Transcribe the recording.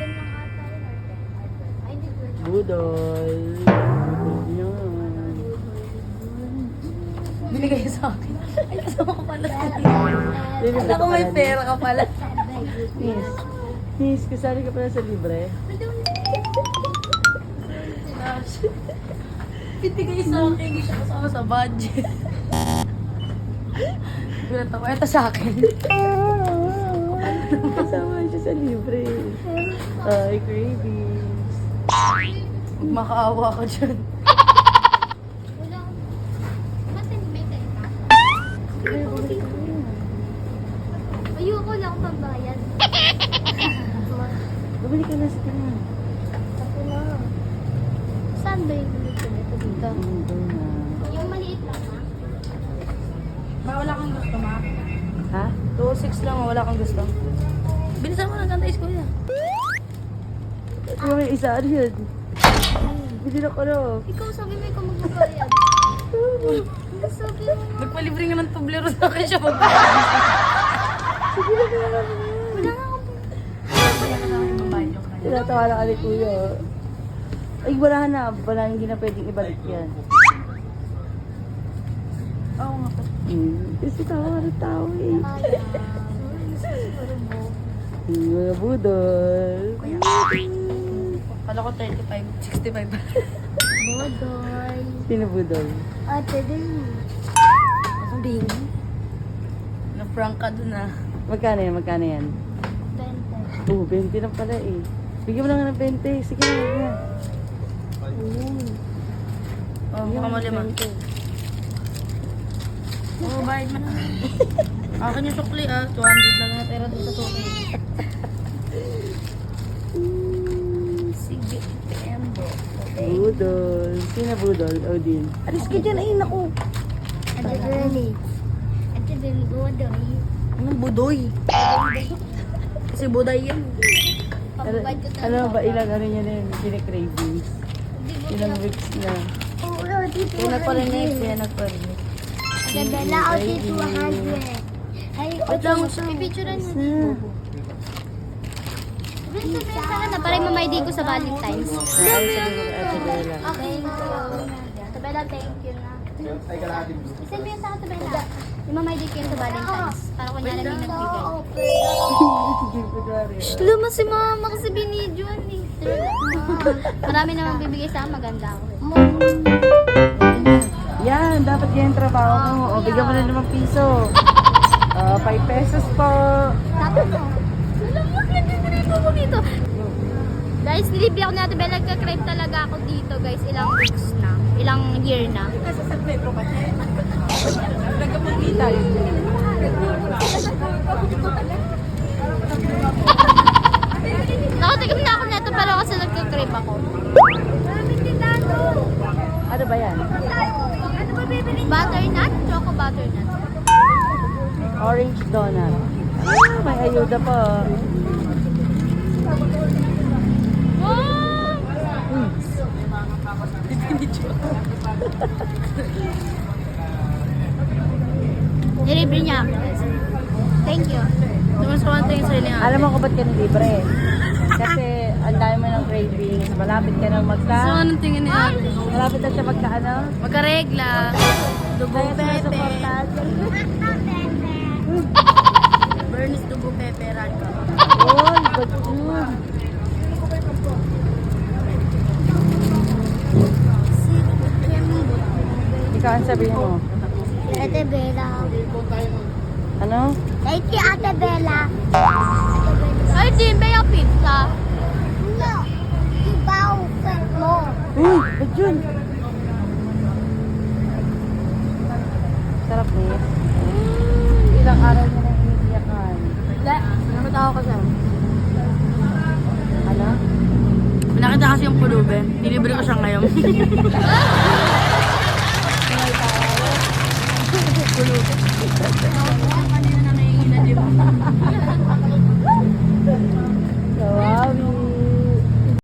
11 lang ata yun or 10. Ay, hindi 12. Budol. Budol yan. Binigay sa akin. Ay, kasama ko pala. Libre Alam ko may pala, pera ka pala. Miss. Miss, kasali ka pala sa libre. Binigay sa akin. Hindi siya kasama sa budget. Binatawa. Ito sa akin. Kasama siya sa libre. Ay, cravings. Makaawa ka dyan. Wala. Ba't may kayo na? Ayoko lang pambayad. Bumili ka na sa kanya. Ako na. Saan ba yung nilito nito dito? Ito na. Yung maliit lang ha? Ma, wala kang gusto, ma? Ha? 2.6 lang, wala kang gusto. Bilisan mo ng gantais, kuya. Yung may isa, ano yun? Bili na ko na. Ikaw sabi mo ikaw magbabayad. Sabi mo nga. Nagpalibre nga ng tublero sa akin siya mag Wala nga akong Tinatawa lang kami kuya. Ay, wala na. Wala hindi na pwedeng ibalik yan. Oo nga po. Kasi tawa ka ng tao eh. siguro mo. Mga budol. Kala ko 35, 65. Bodoy. Sino budol? Ate din. Sabihin mo. Na-prank ka dun ah. Magkano yan? Magkano yan? 20. 20 lang pala eh. Bigyan mo lang ng 20. Sige na, bigyan. Oh, baka mo lima. Oo, bayad mo na. Akin yung sukli ah. 200 lang natira doon sa sukli. Sige, tembo. Budol. Sino budol? Odin. Alis ka dyan. Ay, naku. Ate Denny. Ate Denny, bodoy. Anong budoy? Kasi buday yan. Pababad ko talaga. Ano ba ilang ano niya na yun? Kine-cravings. Ilang weeks na. Oo, dito Kaya nagparinig, kaya nagparinig. Ate Bella, out dito 100. Ay, Wait lang, pipicturean mo. Isa. Sabihin sana na para mamay ko sa Valentine's. Ay, sabi mo kay Ate Bella. Okay. Ate Bella, thank you na. Send mo yun sa Ate Bella. Mamay ko yun sa Valentine's. Para kunyari may nagbigay. Sige, pagwari. Luma si mama kasi binidyoan eh. Marami namang bibigay sa akin, maganda ako. Yan, dapat yan trabaho mo. O, bigyan mo na naman piso. 5 pesos po. Sabi mo. Alam mo, nagkakripo ko dito. Guys, nilibi ako natin. Bella, nagka-crave talaga ako dito, guys. Ilang weeks na. Ilang year na. Nasa San Pedro kasi. Nagkapagkita yun. Nakatigam na ako neto pero kasi nagka-crave ako. Ano ba yan? Ano ba bibili? Butternut? Choco butternut. Orange donut. Ah, may ayuda po. Wow! Nilibre niya ako. Thank you. Tumasawante yung sarili nga. Alam mo kung ba't ka libre? Kasi ang dami mo ng cravings. Malapit ka na magka... So, anong tingin niya? Malapit na siya magka-ano? Magkaregla. Dugo Kaya pepe. sinusuportahan. Bernice dugo pepe. Radka. Uy, ba't yun? Ikaw ang sabihin mo. Ate Bella. Ano? Thank you, Ate Bella. Ay, di ba yung pizza? No. Ibaw mo. Uy, ba't yun? Sarap niya. Ilang araw niya na iniiyakan. Wala. Namat ako kasi. Ano? Nakita kasi yung pulube. Nilibre ko siya ngayon. Pulube. Kanina na nangingin na di ba?